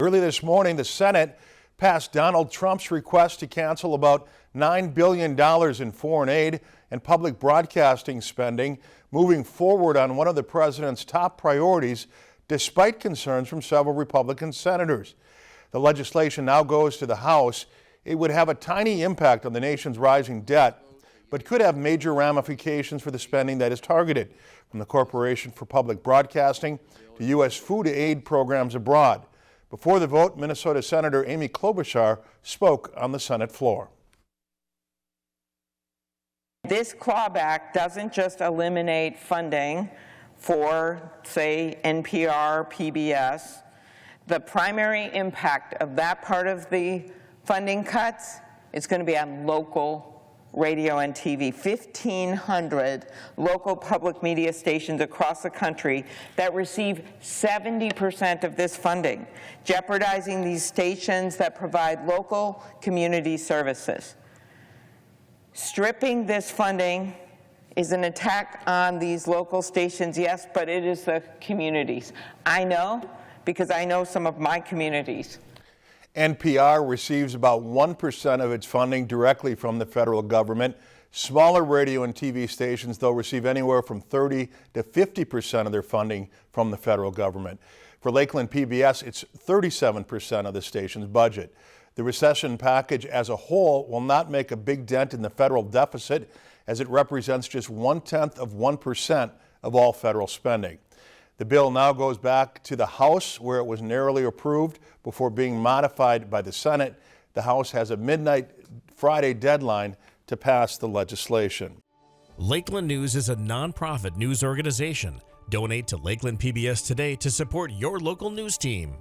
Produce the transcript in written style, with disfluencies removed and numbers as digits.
Early this morning, the Senate passed Donald Trump's request to cancel about $9 billion in foreign aid and public broadcasting spending, moving forward on one of the president's top priorities, despite concerns from several Republican senators. The legislation now goes to the House. It would have a tiny impact on the nation's rising debt, but could have major ramifications for the spending that is targeted, from the Corporation for Public Broadcasting to U.S. food aid programs abroad. Before the vote, Minnesota Senator Amy Klobuchar spoke on the Senate floor. This clawback doesn't just eliminate funding for, say, NPR, PBS. The primary impact of that part of the funding cuts is going to be on local radio and TV. 1,500 local public media stations across the country that receive 70% of this funding, jeopardizing these stations that provide local community services. Stripping this funding is an attack on these local stations, yes, but it is the communities. I know, because I know some of my communities. NPR receives about 1% of its funding directly from the federal government. Smaller radio and TV stations, though, receive anywhere from 30 to 50% of their funding from the federal government. For Lakeland PBS, it's 37% of the station's budget. The recession package as a whole will not make a big dent in the federal deficit, as it represents just 0.1% of all federal spending. The bill now goes back to the House, where it was narrowly approved before being modified by the Senate. The House has a midnight Friday deadline to pass the legislation. Lakeland News is a nonprofit news organization. Donate to Lakeland PBS today to support your local news team.